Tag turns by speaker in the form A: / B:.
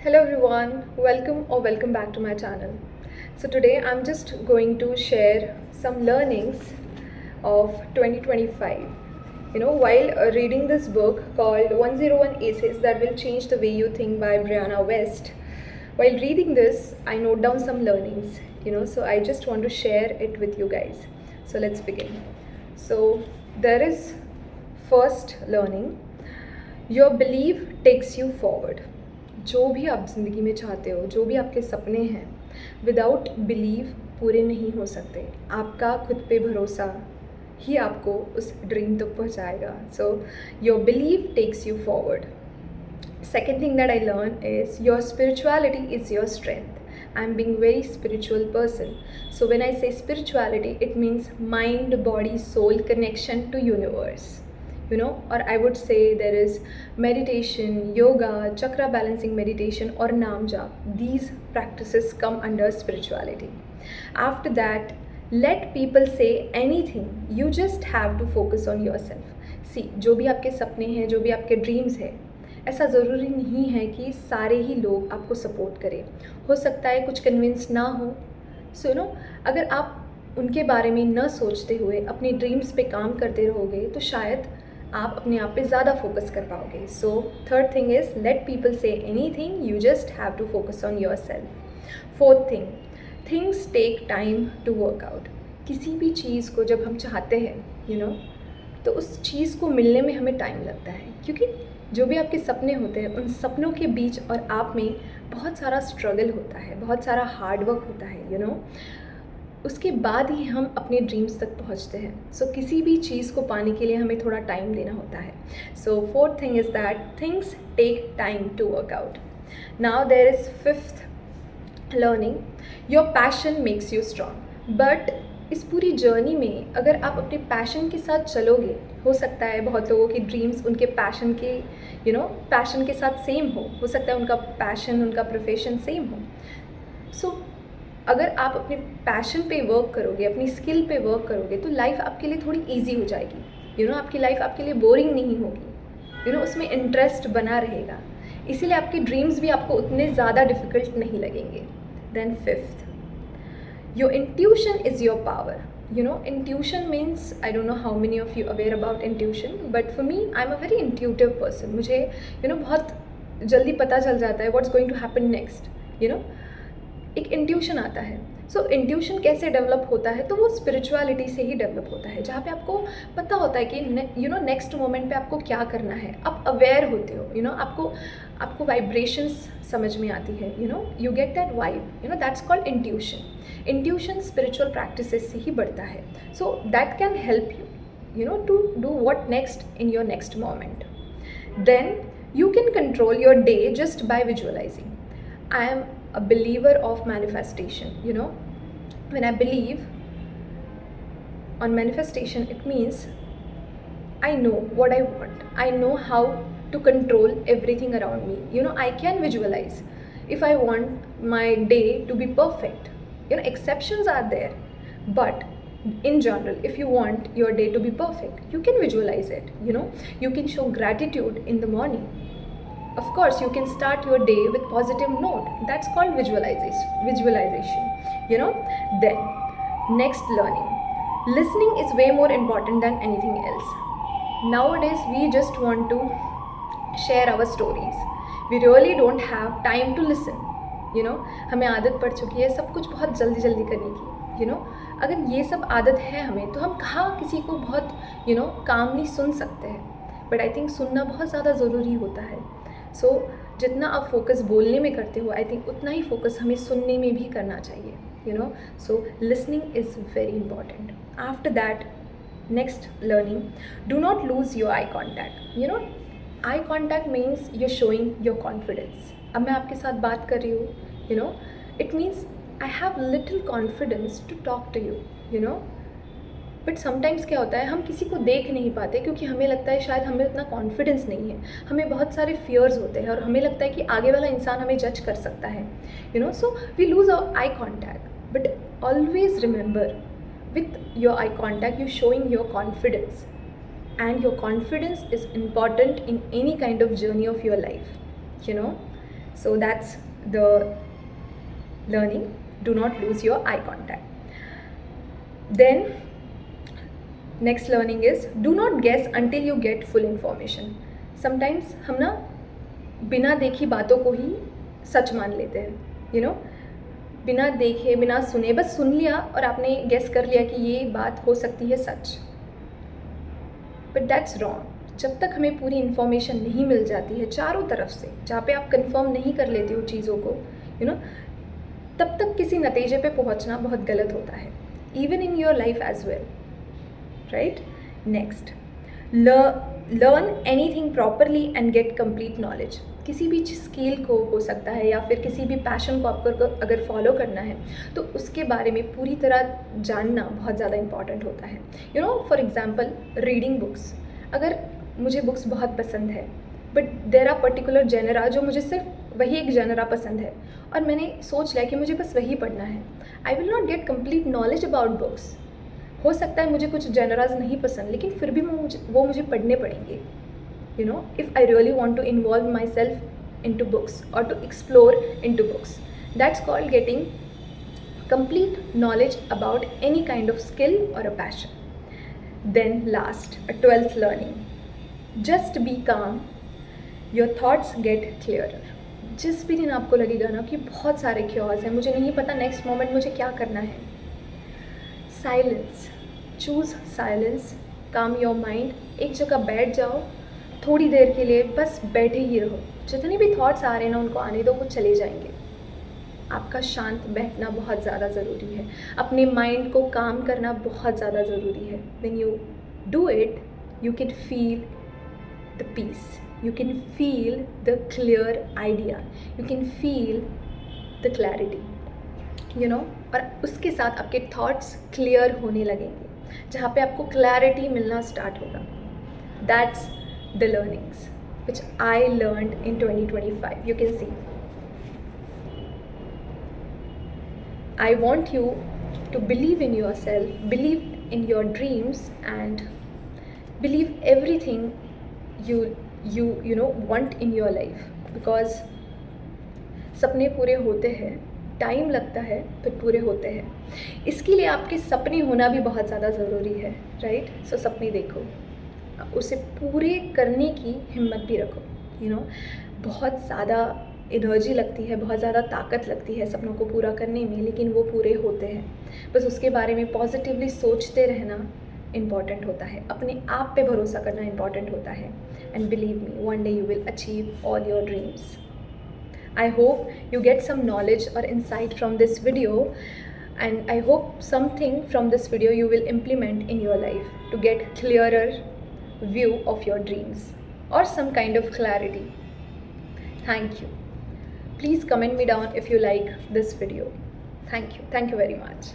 A: Hello everyone, welcome back to my channel. So today I'm just going to share some learnings of 2025. While reading this book called 101 Essays That Will Change the Way You Think by Brianna West, while reading this, I note down some learnings, so I just want to share it with you guys. So let's begin. So there is first learning, your belief takes you forward. जो भी आप ज़िंदगी में चाहते हो, जो भी आपके सपने हैं, विदाउट बिलीव पूरे नहीं हो सकते. आपका खुद पे भरोसा ही आपको उस ड्रीम तक पहुंचाएगा. So your believe takes you forward. Second thing that I learned is your spirituality is your strength. I'm being very spiritual person. So when I say spirituality, it means mind, body, soul connection to universe. Or I would say there is meditation, yoga, chakra balancing meditation or naam jap. These practices come under spirituality. After that, let people say anything. You just have to focus on yourself. See, जो भी आपके सपने हैं, जो भी आपके dreams हैं, ऐसा ज़रूरी नहीं है कि सारे ही लोग आपको सपोर्ट करें. हो सकता है कुछ कन्विंस ना हो. सो अगर आप उनके बारे में न सोचते हुए अपनी ड्रीम्स पे काम करते रहोगे तो शायद आप अपने आप पे ज़्यादा फोकस कर पाओगे. So third thing is let people say anything, you just have to focus on your self. Fourth thing, things take time to work out. किसी भी चीज़ को जब हम चाहते हैं तो उस चीज़ को मिलने में हमें टाइम लगता है, क्योंकि जो भी आपके सपने होते हैं उन सपनों के बीच और आप में बहुत सारा स्ट्रगल होता है, बहुत सारा हार्ड वर्क होता है. उसके बाद ही हम अपने ड्रीम्स तक पहुंचते हैं. सो किसी भी चीज़ को पाने के लिए हमें थोड़ा टाइम देना होता है. So fourth thing is that things take time to work out. Now there is fifth learning, your passion makes you strong. But इस पूरी जर्नी में अगर आप अपने पैशन के साथ चलोगे, हो सकता है बहुत लोगों की ड्रीम्स उनके पैशन के पैशन के साथ सेम हो सकता है उनका पैशन, उनका प्रोफेशन सेम हो. सो अगर आप अपने पैशन पे वर्क करोगे, अपनी स्किल पे वर्क करोगे तो लाइफ आपके लिए थोड़ी इजी हो जाएगी. आपकी लाइफ आपके लिए बोरिंग नहीं होगी. उसमें इंटरेस्ट बना रहेगा. इसीलिए आपके ड्रीम्स भी आपको उतने ज़्यादा डिफ़िकल्ट नहीं लगेंगे. Then fifth, your intuition is your power. Intuition means, I don't know how many of you aware about intuition, but for me I'm a very intuitive person. मुझे बहुत जल्दी पता चल जाता है what's going to happen next. एक intuition आता है. सो इंट्यूशन कैसे डेवलप होता है, तो वो स्पिरिचुअलिटी से ही डेवलप होता है, जहाँ पे आपको पता होता है कि नेक्स्ट मोमेंट पे आपको क्या करना है. आप अवेयर होते हो. आपको वाइब्रेशंस समझ में आती है. You get that vibe. That's called intuition. Intuition spiritual practices से ही बढ़ता है. So that can help you to do what next in your next moment. Then you can control your day just by visualizing. I am a believer of manifestation. When I believe on manifestation, it means I know what I want. I know how to control everything around me. I can visualize. If I want my day to be perfect, exceptions are there, but in general, if you want your day to be perfect, you can visualize it. You can show gratitude in the morning. Of course, you can start your day with positive note. That's called visualization. Then next learning, listening is way more important than anything else. Nowadays we just want to share our stories. We really don't have time to listen. हमें आदत पड़ चुकी है सब कुछ बहुत जल्दी करने की. अगर ये सब आदत है हमें, तो हम कहाँ किसी को बहुत कामली सुन सकते हैं. बट आई थिंक सुनना बहुत ज़्यादा ज़रूरी होता है. सो जितना आप फोकस बोलने में करते हो, आई थिंक उतना ही फोकस हमें सुनने में भी करना चाहिए. So listening is very important. After that, next learning, do not lose your eye contact. Eye contact means you showing your confidence. अब मैं आपके साथ बात कर रही हूँ, it means I have little confidence to talk to you. But sometimes क्या होता है, हम किसी को देख नहीं पाते क्योंकि हमें लगता है शायद हमें उतना कॉन्फिडेंस नहीं है. हमें बहुत सारे फियर्स होते हैं और हमें लगता है कि आगे वाला इंसान हमें जज कर सकता है. So we lose our eye contact. But always remember, with your eye contact you showing your confidence, and your confidence is important in any kind of journey of your life. So that's the learning. Do not lose your eye contact. Then next learning is do not guess until you get full information. Sometimes हम ना बिना देखी बातों को ही सच मान लेते हैं, you know, बिना देखे बिना सुने बस सुन लिया और आपने गेस कर लिया कि ये बात हो सकती है सच, बट दैट्स रॉन्ग. जब तक हमें पूरी इन्फॉर्मेशन नहीं मिल जाती है चारों तरफ से, जहाँ पे आप कंफर्म नहीं कर लेते हो चीज़ों को, यू नो, तब तक किसी नतीजे पे पहुँचना बहुत गलत होता है, even in your life as well, right. Next, learn anything properly and get complete knowledge. किसी भी स्किल को हो सकता है या फिर किसी भी पैशन को आपको अगर फॉलो करना है तो उसके बारे में पूरी तरह जानना बहुत ज़्यादा इंपॉर्टेंट होता है. You know, for example reading books. अगर मुझे बुक्स बहुत पसंद है but there are particular genre जो मुझे सिर्फ वही एक जेनरा पसंद है और मैंने सोच लिया कि मुझे बस वही पढ़ना है, I will not gate complete knowledge about books. हो सकता है मुझे कुछ जेनराज नहीं पसंद लेकिन फिर भी वो मुझे पढ़ने पड़ेंगे. You know, if I really want to involve myself into books or to explore into books, that's called getting complete knowledge about any kind of skill or a passion. Then last, a 12th learning, just be calm, your thoughts get clearer. जिस भी दिन आपको लगेगा ना कि बहुत सारे ख्याल हैं, मुझे नहीं पता नेक्स्ट मोमेंट मुझे क्या करना है, साइलेंस, चूज़ साइलेंस, काम योर माइंड. एक जगह बैठ जाओ थोड़ी देर के लिए, बस बैठे ही रहो. जितने भी थॉट्स आ रहे हैं ना उनको आने दो, वो चले जाएंगे. आपका शांत बैठना बहुत ज़्यादा ज़रूरी है, अपने माइंड को काम करना बहुत ज़्यादा ज़रूरी है. When you do it you can feel the peace, you can feel the clear idea, you can feel the clarity, you know. और उसके साथ आपके थॉट्स क्लियर होने लगेंगे, जहाँ पे आपको क्लैरिटी मिलना स्टार्ट होगा. That's the learnings which I learned in 2025. You can see, I want you to believe in yourself, believe in your dreams and believe everything you know want in your life, because सपने पूरे होते हैं, time लगता है फिर पूरे होते हैं. इसके लिए आपके सपने होना भी बहुत ज़्यादा ज़रूरी है, राइट. सो सपने देखो, उसे पूरे करने की हिम्मत भी रखो. यू नो, बहुत ज़्यादा एनर्जी लगती है, बहुत ज़्यादा ताकत लगती है सपनों को पूरा करने में, लेकिन वो पूरे होते हैं. बस उसके बारे में पॉजिटिवली सोचते रहना इम्पॉर्टेंट होता है, अपने आप पे भरोसा करना इम्पॉर्टेंट होता है. And believe me, one day you will achieve all your dreams. I hope you get some knowledge और insight from this video, and I hope something from this video you will implement in your life to get clearer view of your dreams or some kind of clarity. Thank you. Please comment me down if you like this video. Thank you very much.